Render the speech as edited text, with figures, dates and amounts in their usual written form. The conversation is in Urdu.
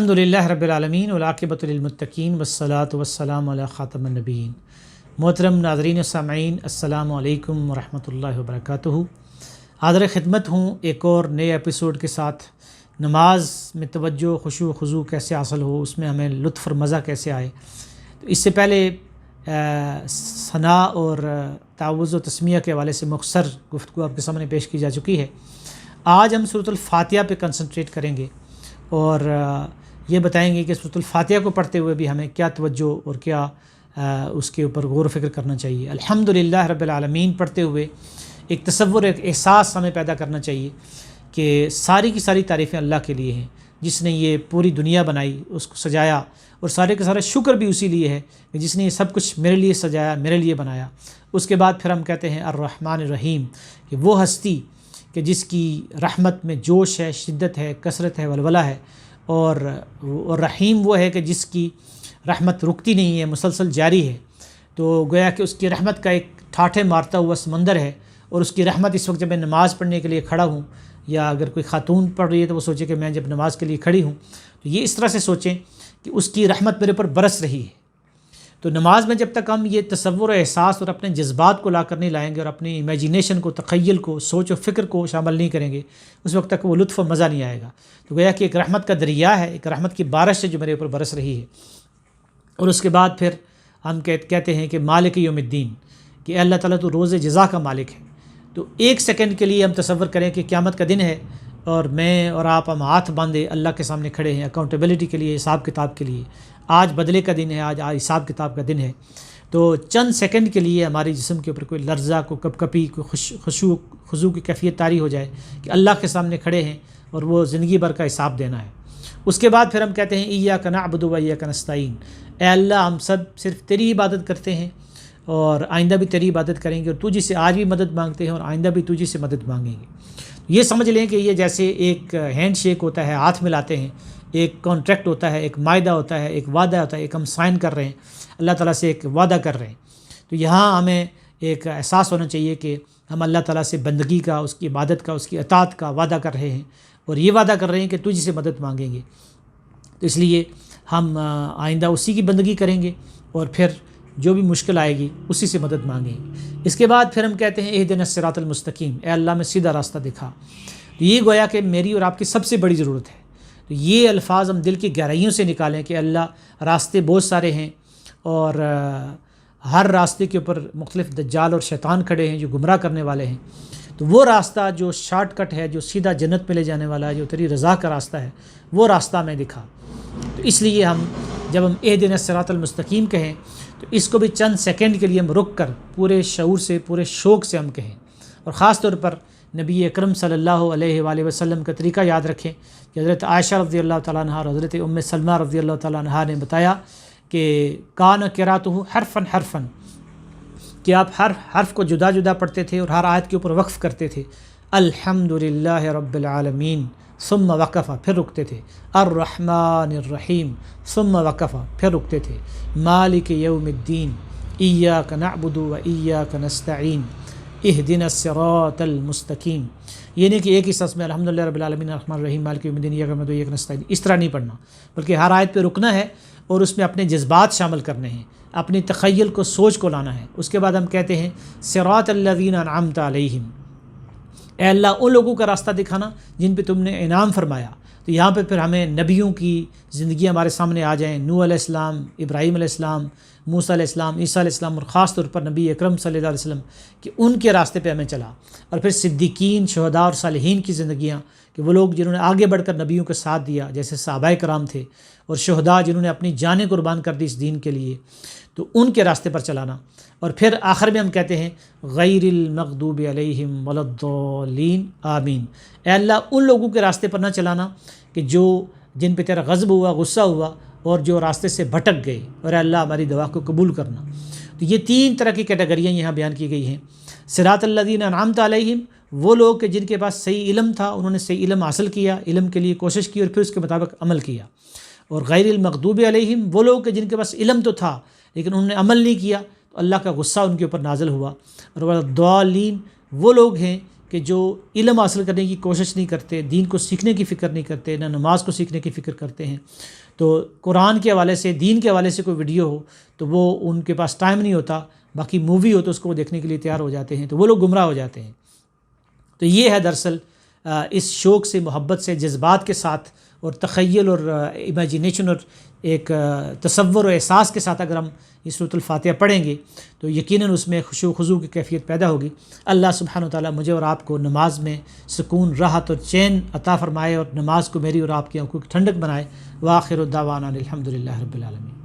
الحمدللہ رب العالمین والعاقبۃ للمتقین والصلاۃ والسلام علی خاتم النبیین۔ محترم ناظرین و سامعین، السلام علیکم ورحمۃ اللہ وبرکاتہ۔ حاضر خدمت ہوں ایک اور نئے ایپیسوڈ کے ساتھ۔ نماز میں توجہ، خشوع و خضوع کیسے حاصل ہو، اس میں ہمیں لطف اور مزہ کیسے آئے۔ تو اس سے پہلے ثناء اور تعوذ و تسمیہ کے حوالے سے مختصر گفتگو آپ کے سامنے پیش کی جا چکی ہے۔ آج ہم سورۃ الفاتحہ پہ کنسنٹریٹ کریں گے اور یہ بتائیں گے کہ سورۃ الفاتحہ کو پڑھتے ہوئے بھی ہمیں کیا توجہ اور کیا اس کے اوپر غور و فکر کرنا چاہیے۔ الحمدللہ رب العالمین پڑھتے ہوئے ایک تصور، ایک احساس ہمیں پیدا کرنا چاہیے کہ ساری کی ساری تعریفیں اللہ کے لیے ہیں، جس نے یہ پوری دنیا بنائی، اس کو سجایا، اور سارے کے سارے شکر بھی اسی لیے ہے کہ جس نے یہ سب کچھ میرے لیے سجایا، میرے لیے بنایا۔ اس کے بعد پھر ہم کہتے ہیں الرحمن الرحیم، کہ وہ ہستی کہ جس کی رحمت میں جوش ہے، شدت ہے، کثرت ہے، ولولہ ہے، اور رحیم وہ ہے کہ جس کی رحمت رکتی نہیں ہے، مسلسل جاری ہے۔ تو گویا کہ اس کی رحمت کا ایک ٹھاٹھے مارتا ہوا سمندر ہے، اور اس کی رحمت اس وقت جب میں نماز پڑھنے کے لیے کھڑا ہوں، یا اگر کوئی خاتون پڑھ رہی ہے تو وہ سوچے کہ میں جب نماز کے لیے کھڑی ہوں تو یہ اس طرح سے سوچیں کہ اس کی رحمت میرے پر برس رہی ہے۔ تو نماز میں جب تک ہم یہ تصور و احساس اور اپنے جذبات کو لا کر نہیں لائیں گے، اور اپنی امیجینیشن کو، تخیل کو، سوچ و فکر کو شامل نہیں کریں گے، اس وقت تک وہ لطف و مزہ نہیں آئے گا۔ تو گویا کہ ایک رحمت کا دریا ہے، ایک رحمت کی بارش ہے جو میرے اوپر برس رہی ہے۔ اور اس کے بعد پھر ہم کہتے ہیں کہ مالک یوم الدین، کہ اللہ تعالیٰ تو روز جزا کا مالک ہے۔ تو ایک سیکنڈ کے لیے ہم تصور کریں کہ قیامت کا دن ہے، اور میں اور آپ ہم ہاتھ باندھے اللہ کے سامنے کھڑے ہیں اکاؤنٹیبلٹی کے لیے، حساب کتاب کے لیے۔ آج بدلے کا دن ہے، آج حساب کتاب کا دن ہے۔ تو چند سیکنڈ کے لیے ہماری جسم کے اوپر کوئی لرزہ، کوئی کپ کپی، کوئی خشوع خضوع کی کیفیت طاری ہو جائے کہ اللہ کے سامنے کھڑے ہیں اور وہ زندگی بھر کا حساب دینا ہے۔ اس کے بعد پھر ہم کہتے ہیں ایاک نعبد و ایاک نستعین، اے اللہ ہم سب صرف تیری عبادت کرتے ہیں، اور آئندہ بھی تیری عبادت کریں گے، اور تجھ سے آج بھی مدد مانگتے ہیں اور آئندہ بھی تجھ سے مدد مانگیں گے۔ یہ سمجھ لیں کہ یہ جیسے ایک ہینڈ شیک ہوتا ہے، ہاتھ ملاتے ہیں، ایک کانٹریکٹ ہوتا ہے، ایک معاہدہ ہوتا ہے، ایک وعدہ ہوتا ہے، ایک ہم سائن کر رہے ہیں، اللہ تعالیٰ سے ایک وعدہ کر رہے ہیں۔ تو یہاں ہمیں ایک احساس ہونا چاہیے کہ ہم اللہ تعالیٰ سے بندگی کا، اس کی عبادت کا، اس کی اطاعت کا وعدہ کر رہے ہیں، اور یہ وعدہ کر رہے ہیں کہ تجھ سے مدد مانگیں گے۔ تو اس لیے ہم آئندہ اسی کی بندگی کریں گے، اور پھر جو بھی مشکل آئے گی اسی سے مدد مانگیں گے۔ اس کے بعد پھر ہم کہتے ہیں اہدنا الصراط المستقیم، اے اللہ میں سیدھا راستہ دکھا۔ تو یہ گویا کہ میری اور آپ کی سب سے بڑی ضرورت ہے۔ تو یہ الفاظ ہم دل کی گہرائیوں سے نکالیں کہ اللہ راستے بہت سارے ہیں، اور ہر راستے کے اوپر مختلف دجال اور شیطان کھڑے ہیں جو گمراہ کرنے والے ہیں۔ تو وہ راستہ جو شارٹ کٹ ہے، جو سیدھا جنت میں لے جانے والا ہے، جو تیری رضا کا راستہ ہے، وہ راستہ میں دکھا۔ تو اس لیے جب ہم اہدنا الصراط المستقیم کہیں تو اس کو بھی چند سیکنڈ کے لیے ہم رک کر پورے شعور سے، پورے شوق سے ہم کہیں، اور خاص طور پر نبی اکرم صلی اللہ علیہ وآلہ وسلم کا طریقہ یاد رکھیں کہ حضرت عائشہ رضی اللہ تعالیٰ عنہا اور حضرت ام سلمہ رضی اللہ تعالیٰ عنہا نے بتایا کہ کان قراءتہ حرفاً حرفاً، کہ آپ ہر حرف کو جدا جدا پڑھتے تھے اور ہر آیت کے اوپر وقف کرتے تھے۔ الحمدللہ رب العالمین ثم وقفہ، پھر رکتے تھے۔ الرحمن الرحیم ثم وقفہ، پھر رکتے تھے۔ مالک یوم الدین ایاک نعبد و ایاک نستعین اہدنا الصراط المستقیم۔ یہ نہیں کہ ایک ہی سانس میں الحمدللہ رب العالمین الرحمن الرحیم مالک یوم الدین ایاک نعبد و ایاک نستعین، اس طرح نہیں پڑھنا، بلکہ ہر آیت پہ رکنا ہے اور اس میں اپنے جذبات شامل کرنے ہیں، اپنی تخیل کو، سوچ کو لانا ہے۔ اس کے بعد ہم کہتے ہیں صراط الذین انعمت علیہم، اے اللہ ان لوگوں کا راستہ دکھانا جن پہ تم نے انعام فرمایا۔ تو یہاں پہ پھر ہمیں نبیوں کی زندگی ہمارے سامنے آ جائیں، نوح علیہ السلام، ابراہیم علیہ السلام، موسیٰ علیہ السلام، عیسیٰ علیہ السلام، اور خاص طور پر نبی اکرم صلی اللہ علیہ وسلم، کہ ان کے راستے پہ ہمیں چلا۔ اور پھر صدیقین، شہداء اور صالحین کی زندگیاں، کہ وہ لوگ جنہوں نے آگے بڑھ کر نبیوں کا ساتھ دیا، جیسے صحابہ کرام تھے، اور شہداء جنہوں نے اپنی جانیں قربان کر دی اس دین کے لیے، تو ان کے راستے پر چلانا۔ اور پھر آخر میں ہم کہتے ہیں غیر المغضوب علیہم ولا الضالین آمین، اے اللہ ان لوگوں کے راستے پر نہ چلانا کہ جن پہ تیرا غضب ہوا، غصہ ہوا، اور جو راستے سے بھٹک گئے، اور اے اللہ ہماری دعا کو قبول کرنا۔ تو یہ تین طرح کی کیٹیگریاں یہاں بیان کی گئی ہیں۔ صراط الذین انعمت علیہم، وہ لوگ کہ جن کے پاس صحیح علم تھا، انہوں نے صحیح علم حاصل کیا، علم کے لیے کوشش کی اور پھر اس کے مطابق عمل کیا۔ اور غیر المغضوب علیہم، وہ لوگ کہ جن کے پاس علم تو تھا لیکن انہوں نے عمل نہیں کیا، تو اللہ کا غصہ ان کے اوپر نازل ہوا۔ اور الضالین، وہ لوگ ہیں کہ جو علم حاصل کرنے کی کوشش نہیں کرتے، دین کو سیکھنے کی فکر نہیں کرتے، نہ نماز کو سیکھنے کی فکر کرتے ہیں، تو قرآن کے حوالے سے، دین کے حوالے سے کوئی ویڈیو ہو تو وہ ان کے پاس ٹائم نہیں ہوتا، باقی مووی ہو تو اس کو وہ دیکھنے کے لیے تیار ہو جاتے ہیں، تو وہ لوگ گمراہ ہو جاتے ہیں۔ تو یہ ہے دراصل اس شوق سے، محبت سے، جذبات کے ساتھ اور تخیل اور امیجینیشن اور ایک تصور و احساس کے ساتھ اگر ہم یہ سورۃ الفاتحہ پڑھیں گے تو یقیناً اس میں خشوع و خضوع کی کیفیت پیدا ہوگی۔ اللہ سبحانہ و تعالیٰ مجھے اور آپ کو نماز میں سکون، راحت اور چین عطا فرمائے، اور نماز کو میری اور آپ کی آنکھوں کی ٹھنڈک بنائے۔ وآخر الدعوانا الحمد للہ رب العالمین۔